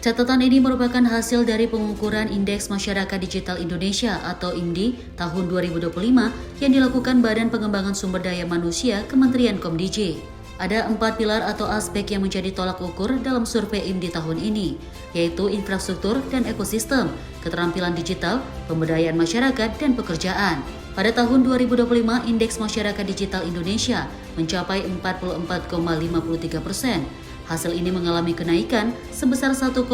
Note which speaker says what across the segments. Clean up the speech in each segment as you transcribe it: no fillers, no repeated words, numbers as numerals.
Speaker 1: Catatan ini merupakan hasil dari pengukuran Indeks Masyarakat Digital Indonesia atau IMDI tahun 2025 yang dilakukan Badan Pengembangan Sumber Daya Manusia Kementerian Komdij. Ada 4 pilar atau aspek yang menjadi tolak ukur dalam survei IMDI tahun ini, yaitu infrastruktur dan ekosistem, keterampilan digital, pemberdayaan masyarakat, dan pekerjaan. Pada tahun 2025, Indeks Masyarakat Digital Indonesia mencapai 44,53%. Hasil ini mengalami kenaikan sebesar 1,19%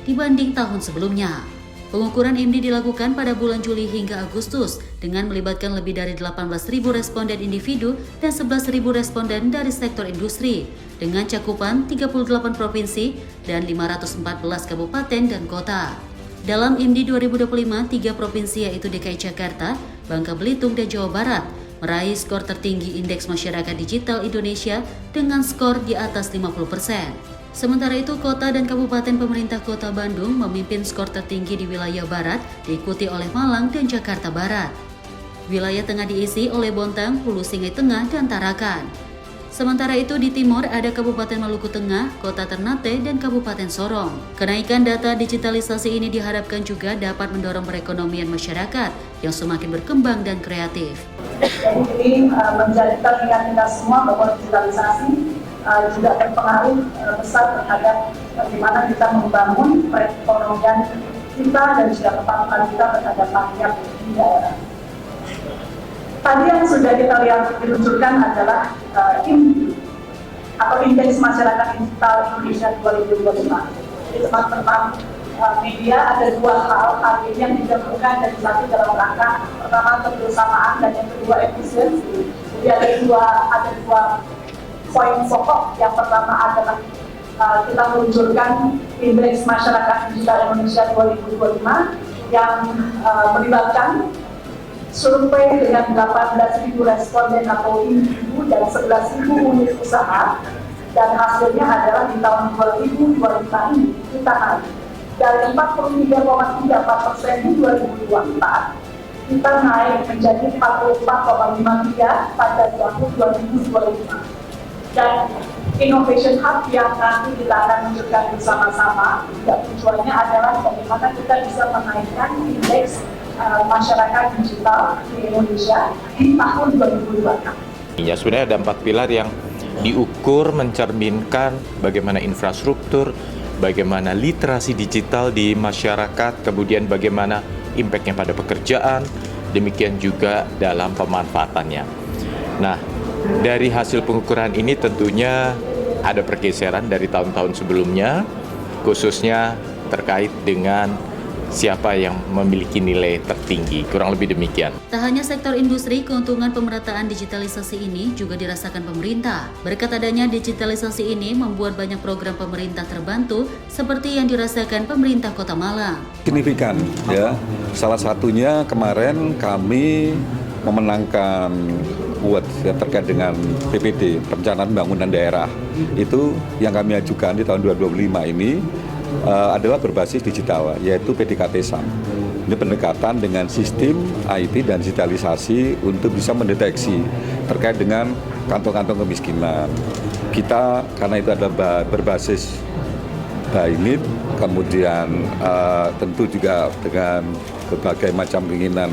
Speaker 1: dibanding tahun sebelumnya. Pengukuran IMDI dilakukan pada bulan Juli hingga Agustus dengan melibatkan lebih dari 18.000 responden individu dan 11.000 responden dari sektor industri dengan cakupan 38 provinsi dan 514 kabupaten dan kota. Dalam IMDI 2025, 3 provinsi yaitu DKI Jakarta, Bangka Belitung, dan Jawa Barat meraih skor tertinggi Indeks Masyarakat Digital Indonesia dengan skor di atas 50%. Sementara itu, kota dan kabupaten pemerintah Kota Bandung memimpin skor tertinggi di wilayah barat, diikuti oleh Malang dan Jakarta Barat. Wilayah tengah diisi oleh Bontang, Hulu Sungai Tengah, dan Tarakan. Sementara itu di timur ada Kabupaten Maluku Tengah, Kota Ternate, dan Kabupaten Sorong. Kenaikan data digitalisasi ini diharapkan juga dapat mendorong perekonomian masyarakat yang semakin berkembang dan kreatif.
Speaker 2: Jadi ini menjadikan kita semua bahwa digitalisasi juga berpengaruh besar terhadap bagaimana kita membangun perekonomian kita dan juga kepatuhan kita terhadap rakyat di daerah. Tadi yang sudah kita lihat diluncurkan adalah IMDI atau Indeks Masyarakat Digital Indonesia 2025. Di teman-teman media ada 2 hal ini yang digabungkan dari satu dalam rangka pertama kebersamaan dan yang kedua efisiensi. Jadi ada dua poin pokok. Yang pertama adalah kita meluncurkan Indeks Masyarakat Digital Indonesia 2025 yang melibatkan survei dengan 18.000 responden atau individu dan 11.000 unit usaha, dan hasilnya adalah di tahun 2025 ini kita naik dari 43,34% di 2024 kita naik menjadi 44,53% pada tahun 2025. Dan Innovation Hub yang nanti kita akan lanjutkan bersama-sama, tujuannya adalah bagaimana kita bisa menaikkan indeks masyarakat digital di Indonesia di tahun 2026.
Speaker 3: Ya, sebenarnya ada 4 pilar yang diukur mencerminkan bagaimana infrastruktur, bagaimana literasi digital di masyarakat, kemudian bagaimana impact-nya pada pekerjaan, demikian juga dalam pemanfaatannya. Nah, dari hasil pengukuran ini tentunya ada pergeseran dari tahun-tahun sebelumnya, khususnya terkait dengan siapa yang memiliki nilai tertinggi, kurang lebih demikian.
Speaker 1: Tak hanya sektor industri, keuntungan pemerataan digitalisasi ini juga dirasakan pemerintah. Berkat adanya digitalisasi ini membuat banyak program pemerintah terbantu, seperti yang dirasakan pemerintah Kota Malang.
Speaker 4: Signifikan ya, salah satunya kemarin kami memenangkan award ya, terkait dengan PPD, Perencanaan Pembangunan Daerah. Itu yang kami ajukan di tahun 2025 ini adalah berbasis digital, yaitu PDKT SAM. Ini pendekatan dengan sistem IT dan digitalisasi untuk bisa mendeteksi terkait dengan kantong-kantong kemiskinan. Kita karena itu adalah berbasis BAINIT, kemudian tentu juga dengan berbagai macam keinginan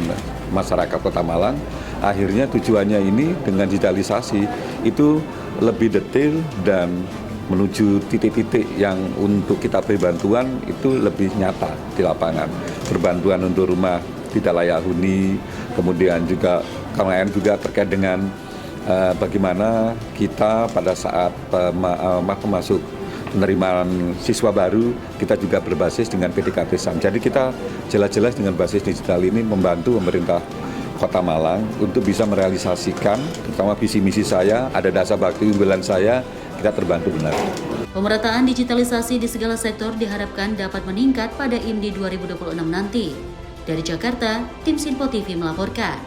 Speaker 4: masyarakat Kota Malang, akhirnya tujuannya ini dengan digitalisasi itu lebih detail dan menuju titik-titik yang untuk kita beri bantuan itu lebih nyata di lapangan. Berbantuan untuk rumah tidak layak huni, kemudian juga kemarin juga terkait dengan bagaimana kita pada saat masuk penerimaan siswa baru, kita juga berbasis dengan PDKT SAM. Jadi kita jelas-jelas dengan basis digital ini membantu pemerintah Kota Malang untuk bisa merealisasikan, terutama visi misi saya, ada dasar bakti unggulan saya, kita terbantu benar.
Speaker 1: Pemerataan digitalisasi di segala sektor diharapkan dapat meningkat pada IMDI 2026 nanti. Dari Jakarta, tim Sinpo TV melaporkan.